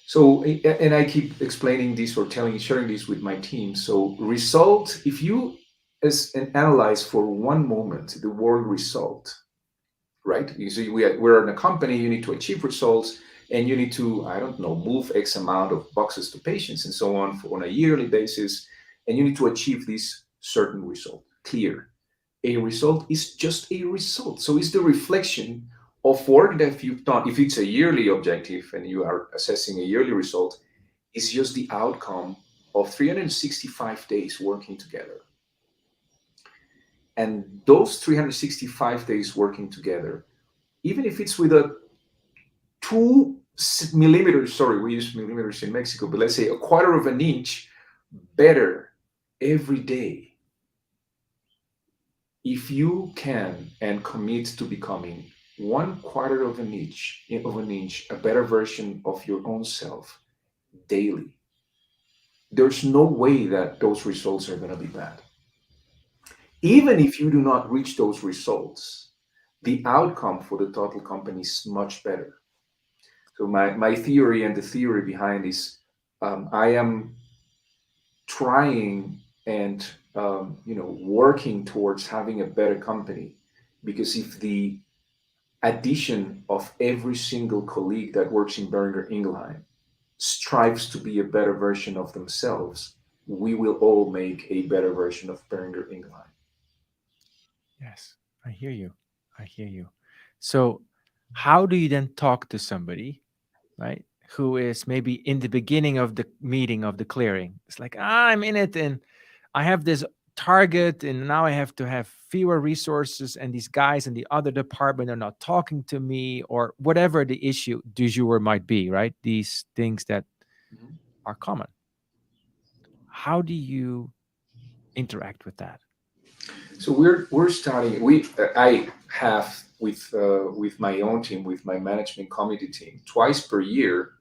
So, and I keep explaining this or sharing this with my team. So result, if you analyze for one moment the word result, right? You see, we're in a company, you need to achieve results, and you need to, I don't know, move X amount of boxes to patients and so on a yearly basis, and you need to achieve this certain result. Clear. A result is just a result. So it's the reflection of work that you've done. If it's a yearly objective and you are assessing a yearly result, it's just the outcome of 365 days working together. And those 365 days working together, even if it's with a 2 millimeters, sorry, we use millimeters in Mexico, but let's say a quarter of an inch better every day, if you can and commit to becoming 1/4 of an inch a better version of your own self daily, there's no way that those results are going to be bad. Even if you do not reach those results, the outcome for the total company is much better. So my theory, and the theory behind is, I am trying and working towards having a better company, because if the addition of every single colleague that works in Boehringer Ingelheim strives to be a better version of themselves, we will all make a better version of Boehringer Ingelheim. Yes, I hear you. I hear you. So, how do you then talk to somebody, right, who is maybe in the beginning of the meeting of the clearing? It's like, I'm in it and I have this target, and now I have to have fewer resources, and these guys in the other department are not talking to me, or whatever the issue du jour might be, right? These things that are common. How do you interact with that? So we're starting. I have with my own team, with my management committee team, twice per year,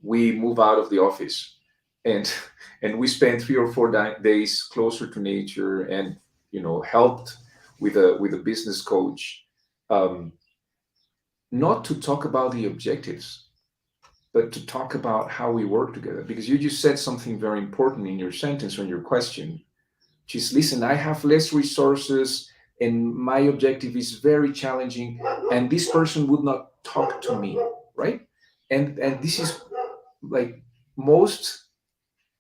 we move out of the office, and we spend 3 or 4 days closer to nature, and helped with a business coach, not to talk about the objectives, but to talk about how we work together. Because you just said something very important in your sentence or in your question, which is, listen, I have less resources and my objective is very challenging, and this person would not talk to me, right? And this is like most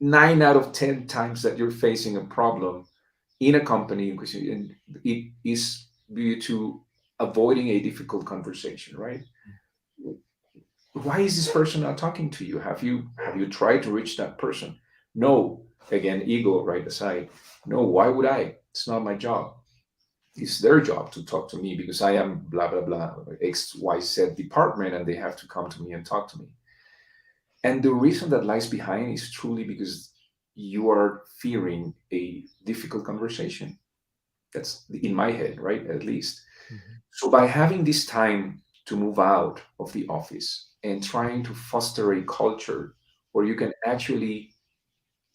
9 out of 10 times that you're facing a problem in a company, because it is due to avoiding a difficult conversation, right? Why is this person not talking to you? Have you tried to reach that person? No. Again, ego right aside. No, why would I? It's not my job. It's their job to talk to me, because I am blah blah blah XYZ department, and they have to come to me and talk to me. And the reason that lies behind is truly because you are fearing a difficult conversation. That's in my head, right? At least. Mm-hmm. So by having this time to move out of the office and trying to foster a culture where you can actually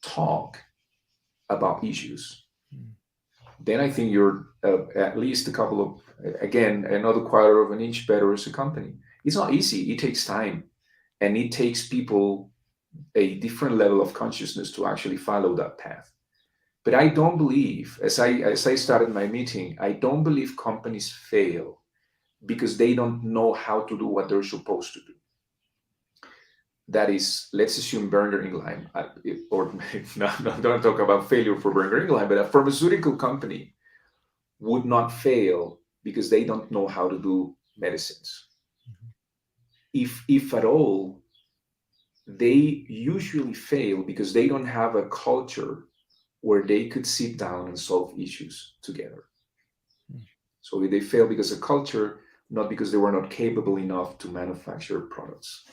talk about issues, then I think you're at least a couple of, again, another 1/4 of an inch better as a company. It's not easy. It takes time, and it takes people a different level of consciousness to actually follow that path. But I don't believe, as I started my meeting, I don't believe companies fail because they don't know how to do what they're supposed to do. That is, let's assume Boehringer Ingelheim, or no, don't talk about failure for Boehringer Ingelheim, but a pharmaceutical company would not fail because they don't know how to do medicines. If at all, they usually fail because they don't have a culture where they could sit down and solve issues together. So they fail because of culture, not because they were not capable enough to manufacture products.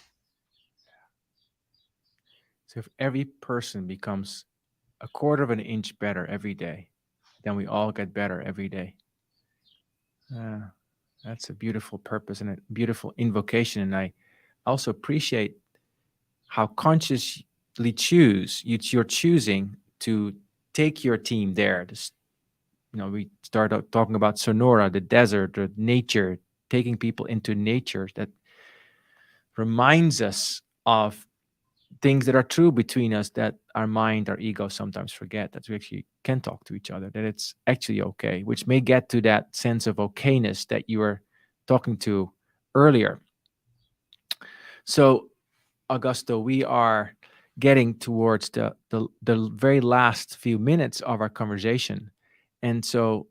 So if every person becomes a quarter of an inch better every day, then we all get better every day. That's a beautiful purpose and a beautiful invocation. And I also appreciate how consciously you're choosing to take your team there. We start out talking about Sonora, the desert, the nature, taking people into nature that reminds us of things that are true between us that our mind, our ego sometimes forget, that we actually can talk to each other, that it's actually okay, which may get to that sense of okayness that you were talking to earlier. So, Augusto, we are getting towards the very last few minutes of our conversation. And so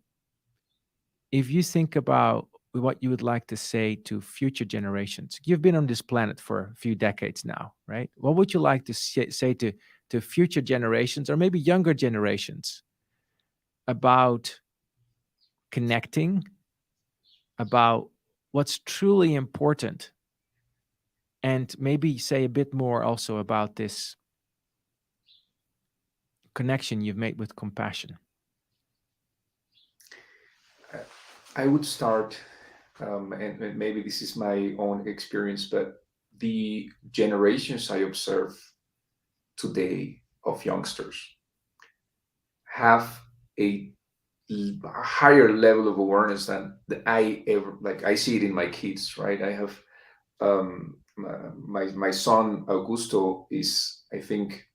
if you think about what you would like to say to future generations, you've been on this planet for a few decades now, right? What would you like to say to future generations, or maybe younger generations, about connecting, about what's truly important, and maybe say a bit more also about this connection you've made with compassion? I would start, and maybe this is my own experience, but the generations I observe today of youngsters have a higher level of awareness than I ever, like I see it in my kids, right? I have my son Augusto is, I think,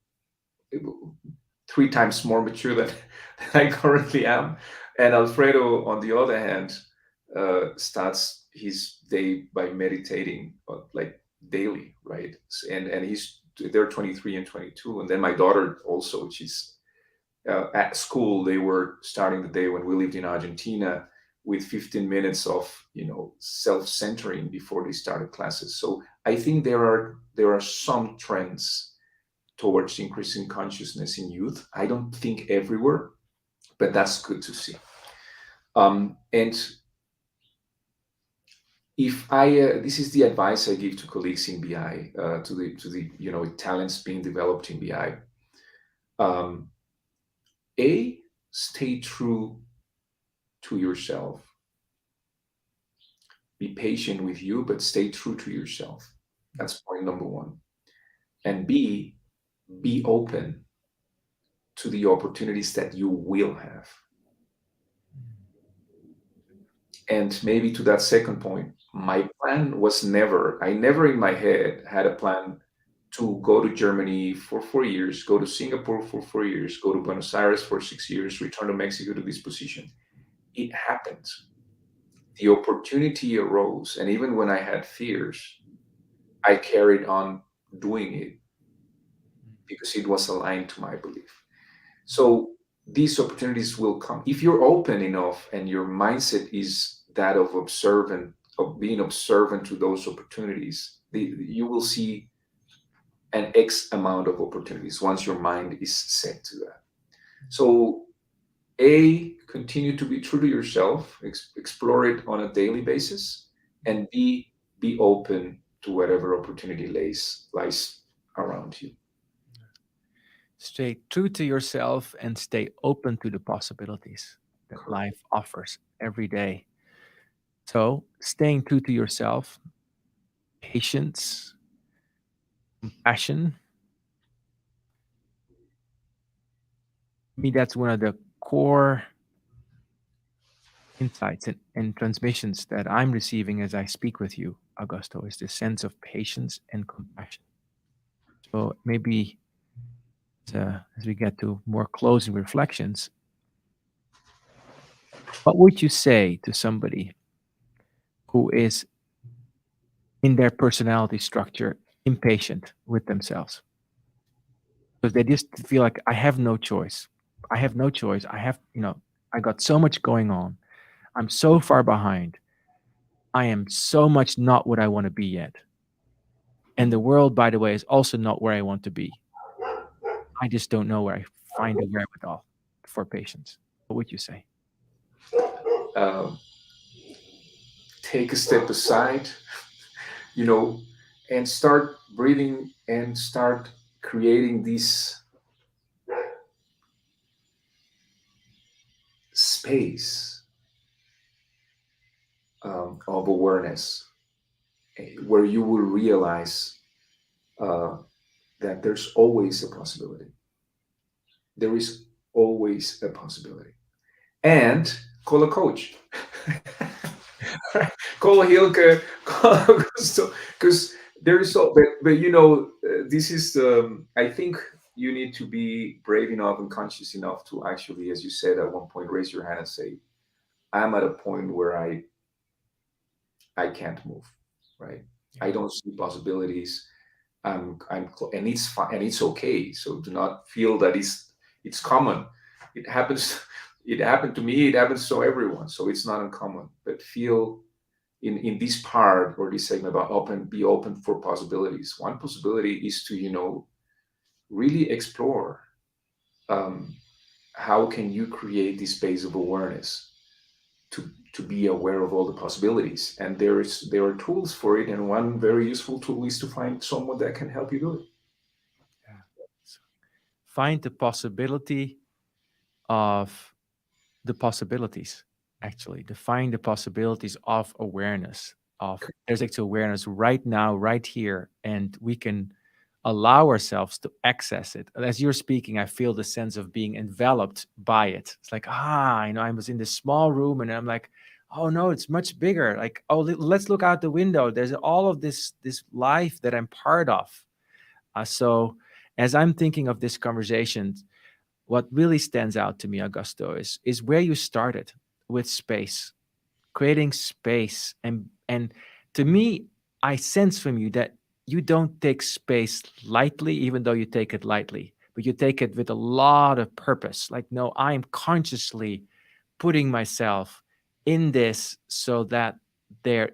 3 times more mature than I currently am. And Alfredo, on the other hand, starts his day by meditating like daily, right? And they're 23 and 22. And then my daughter also, she's at school. They were starting the day when we lived in Argentina with 15 minutes of self-centering before they started classes. So I think there are some trends towards increasing consciousness in youth. I don't think everywhere, but that's good to see. And if this is the advice I give to colleagues in BI, to the talents being developed in BI. Stay true to yourself. Be patient with you, but stay true to yourself. That's point number one. And B, be open to the opportunities that you will have. And maybe to that second point, my plan was I never in my head had a plan to go to Germany for 4 years, go to Singapore for 4 years, go to Buenos Aires for 6 years, return to Mexico to this position. It happened. The opportunity arose. And even when I had fears, I carried on doing it because it was aligned to my belief. So these opportunities will come. If you're open enough and your mindset is that of being observant to those opportunities, you will see an X amount of opportunities once your mind is set to that. So A, continue to be true to yourself, explore it on a daily basis, and B, be open to whatever opportunity lies around you. Stay true to yourself and stay open to the possibilities that Correct. life offers every day. So, staying true to yourself, patience, compassion. To me, that's one of the core insights and transmissions that I'm receiving as I speak with you, Augusto, is this sense of patience and compassion. So, maybe as we get to more closing reflections, what would you say to somebody who is in their personality structure impatient with themselves because they just feel like I have no choice. I have no choice. I have, I got so much going on. I'm so far behind. I am so much not what I want to be yet. And the world, by the way, is also not where I want to be. I just don't know where I find the wherewithal for patience. What would you say? Um, take a step aside, you know, and start breathing and start creating this space of awareness where you will realize uh, that there's always a possibility. There is always a possibility. And call a coach. Call Hylke, call Augusto, because there is so. But this is. I think you need to be brave enough and conscious enough to actually, as you said at one point, raise your hand and say, "I'm at a point where I can't move. Right? Yeah. I don't see possibilities. And it's fine, and it's okay. So do not feel that it's common. It happens. It happened to me. It happens to everyone. So it's not uncommon. But feel in this part or this segment about be open for possibilities. One possibility is to really explore um, how can you create this space of awareness to be aware of all the possibilities. And there are tools for it, and one very useful tool is to find someone that can help you do it. Yeah. So find the possibility of the possibilities, actually. Define the possibilities of awareness. Of there's actually awareness right now, right here, and we can allow ourselves to access it. As you're speaking, I feel the sense of being enveloped by it. It's like, I was in this small room and I'm like, oh no, it's much bigger. Like, oh, let's look out the window. There's all of this life that I'm part of. So as I'm thinking of this conversation, what really stands out to me, Augusto, is where you started with space, creating space. And to me, I sense from you that you don't take space lightly, even though you take it lightly, but you take it with a lot of purpose. Like, no, I am consciously putting myself in this so that there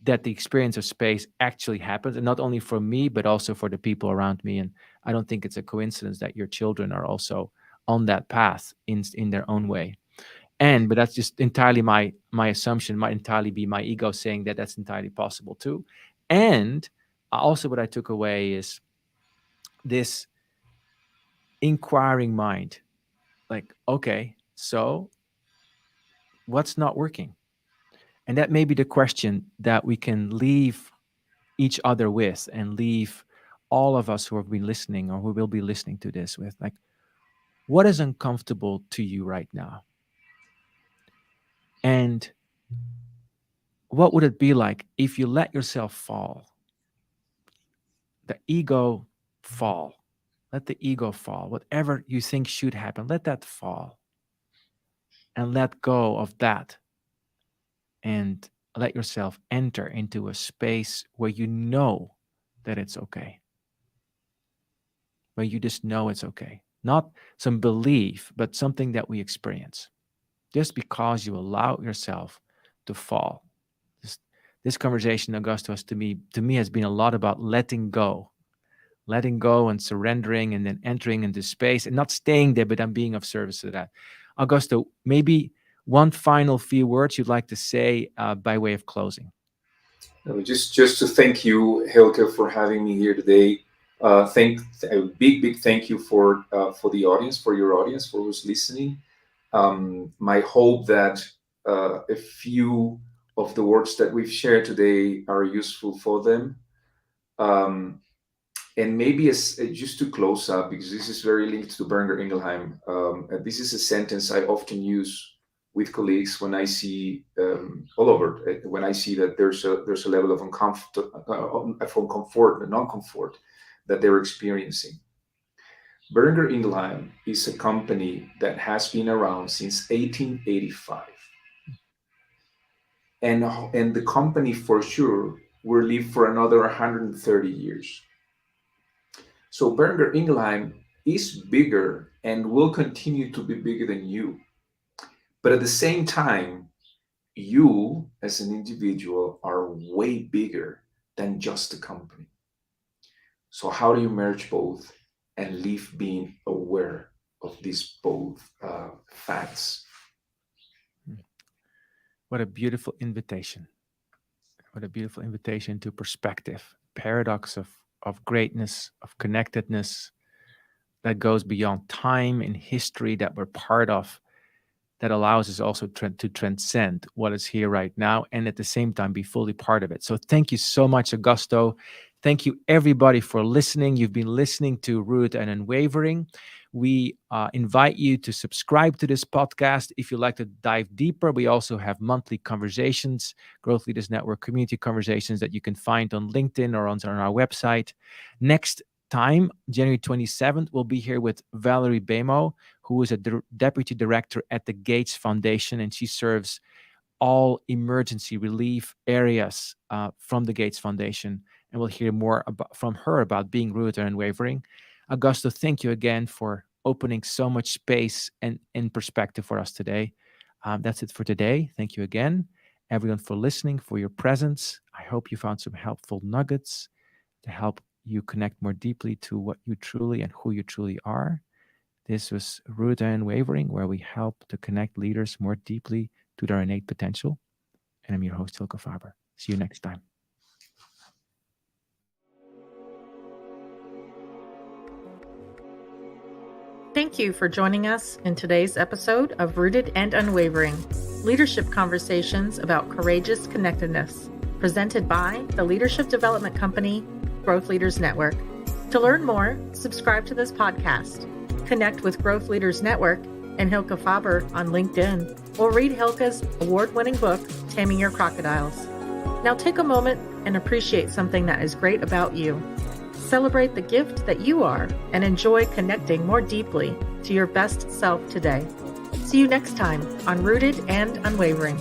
that the experience of space actually happens, and not only for me but also for the people around me. And I don't think it's a coincidence that your children are also on that path in their own way. But that's just entirely my assumption, might entirely be my ego saying that that's entirely possible too. And also what I took away is this inquiring mind, like, okay, so what's not working? And that may be the question that we can leave each other with, and leave all of us who have been listening or who will be listening to this with, like, what is uncomfortable to you right now? And what would it be like if you let yourself fall? The ego fall. Let the ego fall. Whatever you think should happen, let that fall. And let go of that. And let yourself enter into a space where you know that it's okay. Where you just know it's okay. Not some belief, but something that we experience. Just because you allow yourself to fall. This conversation, Augusto, to me has been a lot about letting go and surrendering, and then entering into space and not staying there, but I'm being of service to that. Augusto, maybe one final few words you'd like to say by way of closing. Just to thank you, Hylke, for having me here today. Thank a big thank you for the audience, for your audience, for who's listening. My hope that a few of the words that we've shared today are useful for them. And maybe just to close up, because this is very linked to Berger Ingelheim. This is a sentence I often use with colleagues when I see all over, when I see that there's a level of comfort, non-comfort that they're experiencing. Berger Ingelheim is a company that has been around since 1885. and the company for sure will live for another 130 years. So Boehringer Ingelheim is bigger and will continue to be bigger than you. But at the same time, you as an individual are way bigger than just the company. So how do you merge both and live being aware of these both facts? What a beautiful invitation. What a beautiful invitation to perspective, paradox of greatness, of connectedness that goes beyond time and history that we're part of, that allows us also to transcend what is here right now and at the same time be fully part of it. So thank you so much, Augusto. Thank you, everybody, for listening. You've been listening to Rooted and Unwavering. We invite you to subscribe to this podcast. If you'd like to dive deeper, we also have monthly conversations, Growth Leaders Network community conversations that you can find on LinkedIn or on our website. Next time, January 27th, we'll be here with Valerie Bemo, who is a deputy director at the Gates Foundation, and she serves all emergency relief areas from the Gates Foundation. And we'll hear more from her about being rooted and unwavering. Augusto, thank you again for opening so much space and perspective for us today. That's it for today. Thank you again, everyone, for listening, for your presence. I hope you found some helpful nuggets to help you connect more deeply to what you truly and who you truly are. This was Rooted and Unwavering, where we help to connect leaders more deeply to their innate potential. And I'm your host, Hylke Faber. See you next time. Thank you for joining us in today's episode of Rooted and Unwavering, leadership conversations about courageous connectedness, presented by the leadership development company, Growth Leaders Network. To learn more, subscribe to this podcast, connect with Growth Leaders Network and Hylke Faber on LinkedIn, or read Hylke's award-winning book, Taming Your Crocodiles. Now take a moment and appreciate something that is great about you. Celebrate the gift that you are and enjoy connecting more deeply to your best self today. See you next time on Rooted and Unwavering.